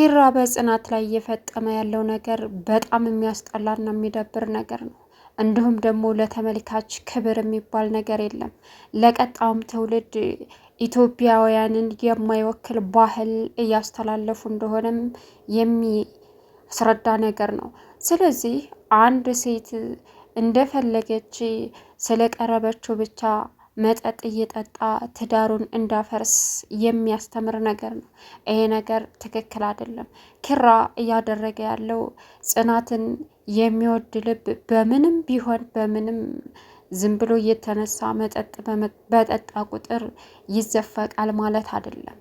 ኪራ በጽናት ላይ እየፈጸመ ያለው ነገር በጣም የሚያስጠላና የሚደብር ነገር ነው። እንዲሁም ደግሞ ለተመልካች ክብር የሚባል ነገር የለም። ለቀጣዩም ትውልድ ኢትዮጵያውያንን የማይወክል ባህል እያስተላለፉ እንደሆነም የሚያስረዳ ነገር ነው። ስለዚህ አንድ ሴት እንደፈለገች ስለቀረበችው ብቻ መጠጥ እየጠጣ ትዳሩን እንዳፈርስ የሚያስተምር ነገር ነው። ይሄ ነገር ትክክል አይደለም። ኪራ እያደረገ ያለው ጽናትን የሚወድ ልብ በምንም ቢሆን በምንም ዝም ብሎ እየተነሳ መጠጥ በጠጣ ቁጥር ይዘፈቃል ማለት አይደለም።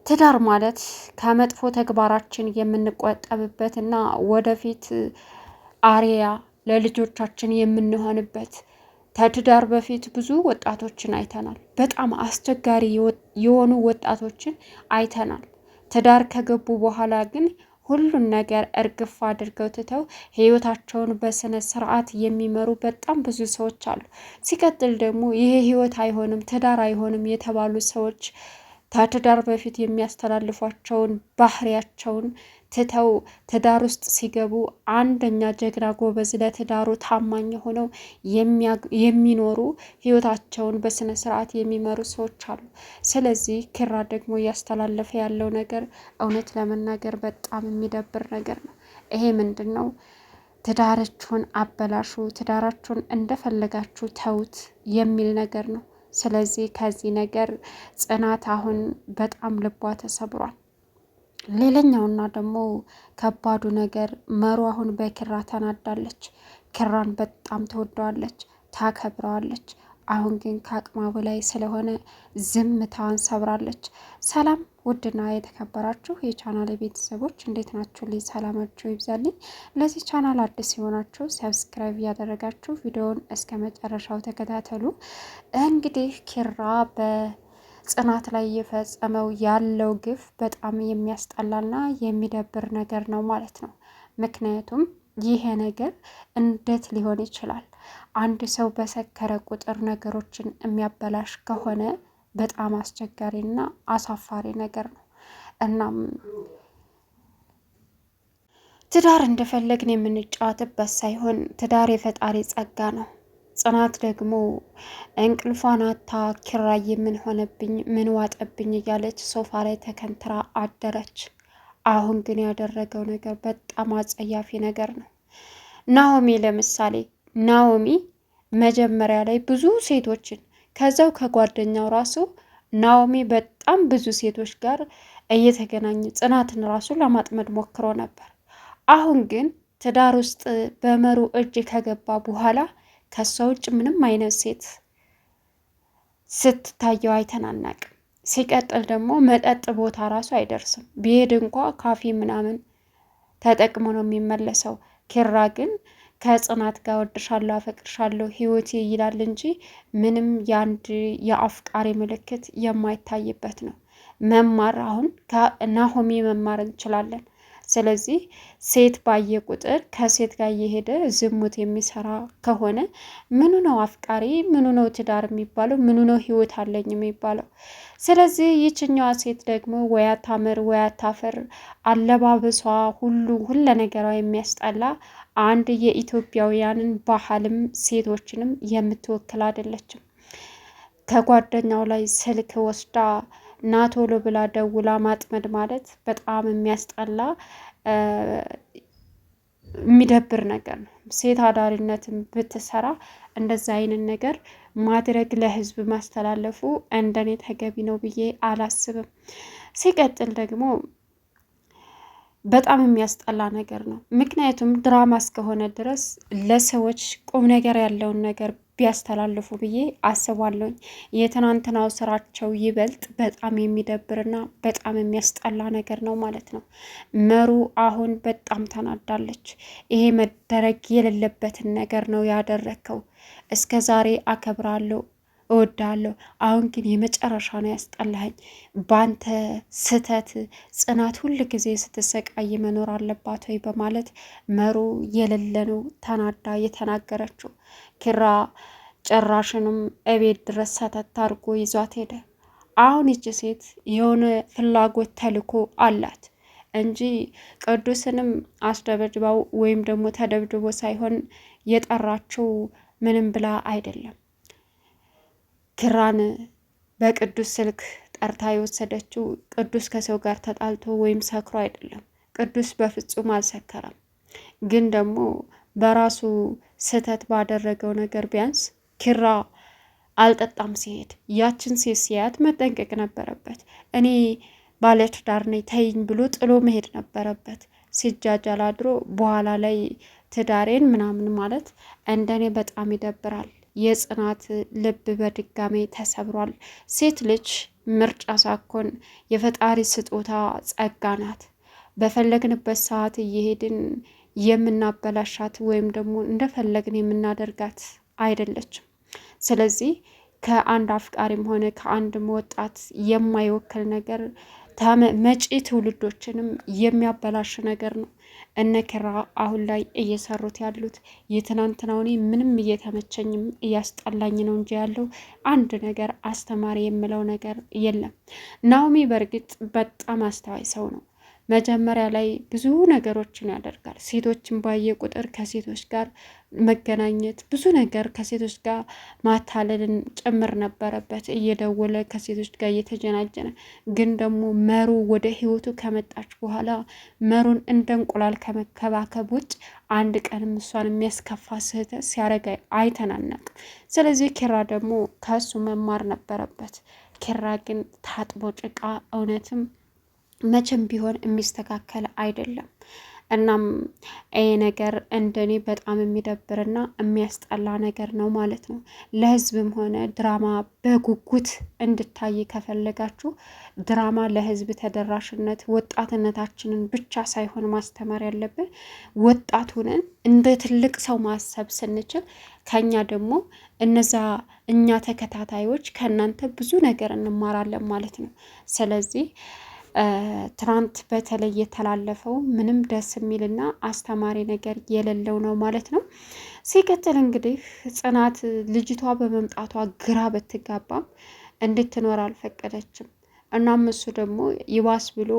ትዳር ማለት ከመጥፎ ተግባራችን የምንቆጠብበት እና ወደፊት አርያ ለልጆቻችን የምንሆንበት። ከትዳር በፊት ብዙ ወጣቶችን አይተናል። በጣም አስቸጋሪ የሆኑ ወጣቶችን አይተናል። ትዳር ከገቡ በኋላ ግን ሁሉን ነገር እርግፍ አድርገው ትተው ህይወታቸውን በስነ ስርዓት የሚመሩ በጣም ብዙ ሰዎች አሉ። ሲቀጥል ደግሞ ይሄ ህይወት አይሆንም ትዳር አይሆንም የተባሉ ሰዎች ከትዳር በፊት የሚያስተላልፏቸውን ባህሪያቸውን ትተው ትዳር ውስጥ ሲገቡ አንደኛ ጀግና ጎበዝ ለትዳሩ ታማኝ ሆነው የሚኖሩ ህይወታቸውን በስነ ስርዓት የሚመሩ ሰዎች አሉ። ስለዚህ ኪራ ደግሞ እያስተላለፈ ያለው ነገር እውነት ለመናገር በጣም የሚደብር ነገር ነው። ይሄ ምንድን ነው? ትዳራችሁን አበላሹ፣ ትዳራችሁን እንደፈለጋችሁ ተውት የሚል ነገር ነው። ስለዚህ ከዚህ ነገር ጽናት አሁን በጣም ልቧ ተሰብሯል። ሌላኛውና ደግሞ ከባዱ ነገር መሩ አሁን በኪራ ተናዳለች። ኪራን በጣም ትወደዋለች፣ ታከብረዋለች። አሁን ግን ከአቅሟ በላይ ስለሆነ ዝምታዋን ሰብራለች። ሰላም ውድና የተከበራችሁ የቻናል ቤተሰቦች እንዴት ናችሁ? ልይ ሰላማችሁ ይብዛልኝ። ለዚህ ቻናል አዲስ የሆናችሁ ሰብስክራይብ እያደረጋችሁ ቪዲዮውን እስከ መጨረሻው ተከታተሉ። እንግዲህ ኪራ በጽናት ላይ እየፈጸመው ያለው ግፍ በጣም የሚያስጠላና የሚደብር ነገር ነው ማለት ነው። ምክንያቱም ይሄ ነገር እንዴት ሊሆን ይችላል? አንድ ሰው በሰከረ ቁጥር ነገሮችን የሚያበላሽ ከሆነ በጣም አስቸጋሪና አሳፋሪ ነገር ነው። እናም ትዳር እንደፈለግን የምንጫወትበት ሳይሆን ትዳር የፈጣሪ ጸጋ ነው። ጽናት ደግሞ እንቅልፏን አታ ኪራዬ ምን ሆነብኝ ምን ዋጠብኝ እያለች ሶፋ ላይ ተከንትራ አደረች። አሁን ግን ያደረገው ነገር በጣም አጸያፊ ነገር ነው። ናሆሚ ለምሳሌ ናሆሚ መጀመሪያ ላይ ብዙ ሴቶችን ከዛው ከጓደኛው ራሱ ናኦሚ በጣም ብዙ ሴቶች ጋር እየተገናኘ ጽናትን ራሱ ለማጥመድ ሞክሮ ነበር። አሁን ግን ትዳር ውስጥ በመሩ እጅ ከገባ በኋላ ከሷ ውጭ ምንም አይነት ሴት ስትታየው አይተናናቅም። ሲቀጥል ደግሞ መጠጥ ቦታ ራሱ አይደርስም። ቢሄድ እንኳ ካፌ ምናምን ተጠቅሞ ነው የሚመለሰው። ኪራ ግን ከጽናት ጋር ወድሻለሁ፣ አፈቅርሻለሁ ህይወቴ ይላል እንጂ ምንም የአንድ የአፍቃሪ ምልክት የማይታይበት ነው። መማር አሁን ከናሆሚ መማር እንችላለን። ስለዚህ ሴት ባየ ቁጥር ከሴት ጋር እየሄደ ዝሙት የሚሰራ ከሆነ ምኑ ነው አፍቃሪ? ምኑ ነው ትዳር የሚባለው? ምኑ ነው ህይወት አለኝ የሚባለው? ስለዚህ ይችኛዋ ሴት ደግሞ ወይ አታምር ወይ አታፈር፣ አለባበሷ ሁለ ነገሯ የሚያስጠላ አንድ የኢትዮጵያውያንን ባህልም ሴቶችንም የምትወክል አይደለችም። ከጓደኛው ላይ ስልክ ወስዳ ናቶሎ ብላ ደውላ ማጥመድ ማለት በጣም የሚያስጠላ የሚደብር ነገር ነው። ሴት አዳሪነትን ብትሰራ እንደዛ አይነት ነገር ማድረግ ለህዝብ ማስተላለፉ እንደኔ ተገቢ ነው ብዬ አላስብም። ሲቀጥል ደግሞ በጣም የሚያስጠላ ነገር ነው። ምክንያቱም ድራማ እስከሆነ ድረስ ለሰዎች ቁም ነገር ያለውን ነገር ቢያስተላልፉ ብዬ አስባለሁኝ። የትናንትናው ስራቸው ይበልጥ በጣም የሚደብርና በጣም የሚያስጠላ ነገር ነው ማለት ነው። መሩ አሁን በጣም ተናዳለች። ይሄ መደረግ የሌለበትን ነገር ነው ያደረከው። እስከ ዛሬ አከብራለሁ እወዳለሁ፣ አሁን ግን የመጨረሻ ነው ያስጠላኸኝ። ባንተ ስተት ጽናት ሁል ጊዜ ስትሰቃይ መኖር አለባት ወይ በማለት መሩ የሌለነው ተናዳ የተናገረችው። ኪራ ጭራሽንም እቤት ድረስ ሰተት አድርጎ ይዟት ሄደ። አሁን ይች ሴት የሆነ ፍላጎት ተልኮ አላት። እንጂ ቅዱስንም አስደብድባው ወይም ደግሞ ተደብድቦ ሳይሆን የጠራችው ምንም ብላ አይደለም። ኪራን በቅዱስ ስልክ ጠርታ የወሰደችው ቅዱስ ከሰው ጋር ተጣልቶ ወይም ሰክሮ አይደለም። ቅዱስ በፍጹም አልሰከረም። ግን ደግሞ በራሱ ስህተት ባደረገው ነገር ቢያንስ ኪራ አልጠጣም ሲሄድ ያችን ሴት ሲያት መጠንቀቅ ነበረበት። እኔ ባለትዳር ነኝ ተይኝ ብሎ ጥሎ መሄድ ነበረበት። ሲጃጃል አድሮ በኋላ ላይ ትዳሬን ምናምን ማለት እንደኔ በጣም ይደብራል። የጽናት ልብ በድጋሜ ተሰብሯል። ሴት ልጅ ምርጫ ሳኮን የፈጣሪ ስጦታ ጸጋ ናት። በፈለግንበት ሰዓት እየሄድን የምናበላሻት ወይም ደግሞ እንደፈለግን የምናደርጋት አይደለችም። ስለዚህ ከአንድ አፍቃሪም ሆነ ከአንድም ወጣት የማይወክል ነገር መጪ ትውልዶችንም የሚያበላሽ ነገር ነው እነ ኪራ አሁን ላይ እየሰሩት ያሉት። የትናንትናው እኔ ምንም እየተመቸኝም እያስጠላኝ ነው እንጂ ያለው አንድ ነገር አስተማሪ የምለው ነገር የለም። ናኦሚ በእርግጥ በጣም አስተዋይ ሰው ነው። መጀመሪያ ላይ ብዙ ነገሮችን ያደርጋል። ሴቶችን ባየ ቁጥር ከሴቶች ጋር መገናኘት፣ ብዙ ነገር ከሴቶች ጋር ማታለልን ጭምር ነበረበት። እየደወለ ከሴቶች ጋር እየተጀናጀነ ግን ደግሞ መሩ ወደ ህይወቱ ከመጣች በኋላ መሩን እንደ እንቁላል ከመከባከብ ውጭ አንድ ቀንም እሷን የሚያስከፋ ስህተት ሲያደርግ አይተናነቅ። ስለዚህ ኪራ ደግሞ ከሱ መማር ነበረበት። ኪራ ግን ታጥቦ ጭቃ እውነትም መቼም ቢሆን የሚስተካከል አይደለም። እናም ይህ ነገር እንደኔ በጣም የሚደብርና የሚያስጠላ ነገር ነው ማለት ነው። ለህዝብም ሆነ ድራማ በጉጉት እንድታይ ከፈለጋችሁ ድራማ ለህዝብ ተደራሽነት ወጣትነታችንን ብቻ ሳይሆን ማስተማር ያለብን ወጣቱንን እንደ ትልቅ ሰው ማሰብ ስንችል ከኛ ደግሞ እነዛ እኛ ተከታታዮች ከእናንተ ብዙ ነገር እንማራለን ማለት ነው። ስለዚህ ትናንት በተለይ የተላለፈው ምንም ደስ የሚልና አስተማሪ ነገር የሌለው ነው ማለት ነው። ሲቀጥል እንግዲህ ጽናት ልጅቷ በመምጣቷ ግራ ብትጋባም እንድትኖር አልፈቀደችም። እናም እሱ ደግሞ ይባስ ብሎ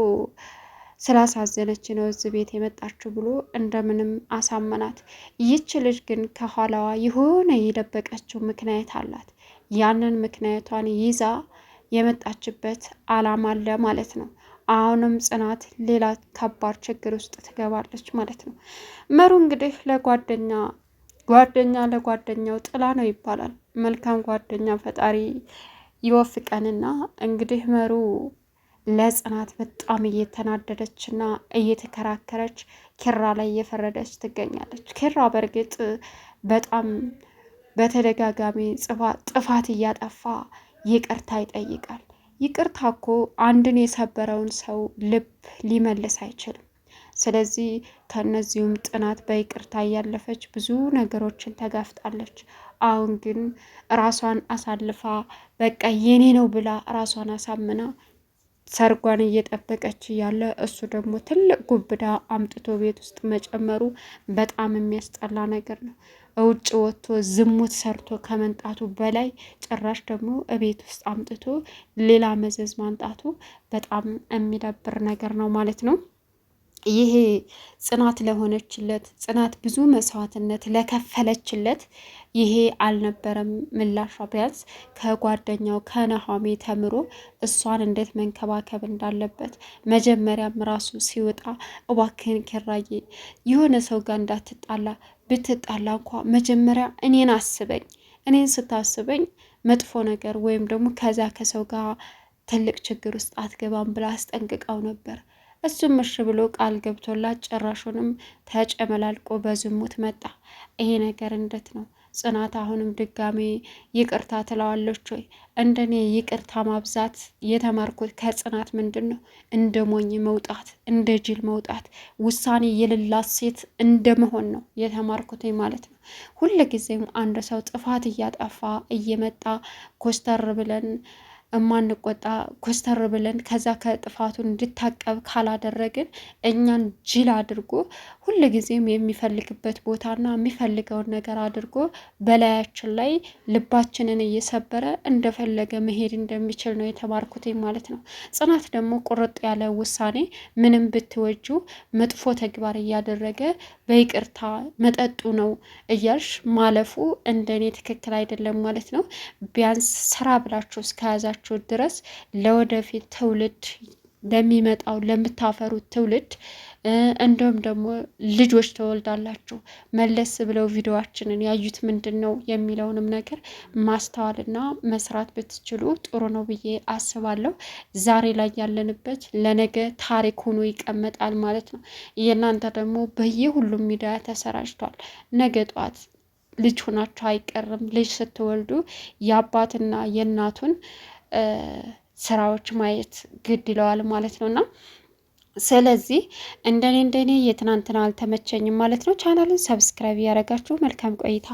ስላሳዘነች ነው እዚህ ቤት የመጣችው ብሎ እንደምንም አሳመናት። ይች ልጅ ግን ከኋላዋ የሆነ የደበቀችው ምክንያት አላት። ያንን ምክንያቷን ይዛ የመጣችበት አላማ አለ ማለት ነው። አሁንም ጽናት ሌላ ከባድ ችግር ውስጥ ትገባለች ማለት ነው። መሩ እንግዲህ ጓደኛ ለጓደኛው ጥላ ነው ይባላል። መልካም ጓደኛ ፈጣሪ ይወፍቀንና እንግዲህ መሩ ለጽናት በጣም እየተናደደችና እየተከራከረች ኪራ ላይ እየፈረደች ትገኛለች። ኪራ በእርግጥ በጣም በተደጋጋሚ ጥፋት እያጠፋ ይቅርታ ይጠይቃል። ይቅርታ እኮ አንድን የሰበረውን ሰው ልብ ሊመልስ አይችልም። ስለዚህ ከነዚሁም ጽናት በይቅርታ እያለፈች ብዙ ነገሮችን ተጋፍጣለች። አሁን ግን ራሷን አሳልፋ በቃ የኔ ነው ብላ ራሷን አሳምና ሰርጓን እየጠበቀች እያለ እሱ ደግሞ ትልቅ ጉብዳ አምጥቶ ቤት ውስጥ መጨመሩ በጣም የሚያስጠላ ነገር ነው። ውጭ ወጥቶ ዝሙት ሰርቶ ከመንጣቱ በላይ ጭራሽ ደግሞ እቤት ውስጥ አምጥቶ ሌላ መዘዝ ማንጣቱ በጣም የሚደብር ነገር ነው ማለት ነው። ይሄ ጽናት ለሆነችለት ጽናት ብዙ መስዋዕትነት ለከፈለችለት ይሄ አልነበረም ምላሿ። ቢያንስ ከጓደኛው ከነሐሜ ተምሮ እሷን እንዴት መንከባከብ እንዳለበት መጀመሪያም ራሱ ሲወጣ እባክህን ኪራዬ የሆነ ሰው ጋር እንዳትጣላ፣ ብትጣላ እንኳ መጀመሪያ እኔን አስበኝ፣ እኔን ስታስበኝ መጥፎ ነገር ወይም ደግሞ ከዛ ከሰው ጋር ትልቅ ችግር ውስጥ አትገባም ብላ አስጠንቅቀው ነበር። እሱም እሺ ብሎ ቃል ገብቶላት ጭራሹንም ተጨመላልቆ በዝሙት መጣ። ይሄ ነገር እንዴት ነው? ጽናት አሁንም ድጋሜ ይቅርታ ትለዋለች ወይ? እንደኔ ይቅርታ ማብዛት የተማርኩት ከጽናት ምንድን ነው? እንደ ሞኝ መውጣት፣ እንደ ጅል መውጣት፣ ውሳኔ የሌላት ሴት እንደ መሆን ነው የተማርኩት ማለት ነው። ሁልጊዜም አንድ ሰው ጥፋት እያጠፋ እየመጣ ኮስተር ብለን እማንቆጣ ኮስተር ብለን ከዛ ከጥፋቱን እንድታቀብ ካላደረግን እኛን ጅል አድርጎ ሁልጊዜም የሚፈልግበት ቦታና የሚፈልገውን ነገር አድርጎ በላያችን ላይ ልባችንን እየሰበረ እንደፈለገ መሄድ እንደሚችል ነው የተማርኩት ማለት ነው። ጽናት ደግሞ ቁርጥ ያለ ውሳኔ ምንም ብትወጁ መጥፎ ተግባር እያደረገ በይቅርታ መጠጡ ነው እያልሽ ማለፉ እንደኔ ትክክል አይደለም ማለት ነው። ቢያንስ ስራ ብላችሁ እስከያዛችሁ ድረስ ለወደፊት ትውልድ ለሚመጣው ለምታፈሩት ትውልድ እንዲሁም ደግሞ ልጆች ትወልዳላችሁ መለስ ብለው ቪዲዮአችንን ያዩት ምንድን ነው የሚለውንም ነገር ማስተዋልና መስራት ብትችሉ ጥሩ ነው ብዬ አስባለሁ። ዛሬ ላይ ያለንበት ለነገ ታሪክ ሆኖ ይቀመጣል ማለት ነው። የእናንተ ደግሞ በየሁሉም ሚዲያ ተሰራጭቷል። ነገ ጧት ልጅ ሆናችሁ አይቀርም። ልጅ ስትወልዱ የአባትና የእናቱን ስራዎች ማየት ግድ ይለዋል ማለት ነው። እና ስለዚህ እንደኔ የትናንትና አልተመቸኝም ማለት ነው። ቻናሉን ሰብስክራይብ ያደረጋችሁ መልካም ቆይታ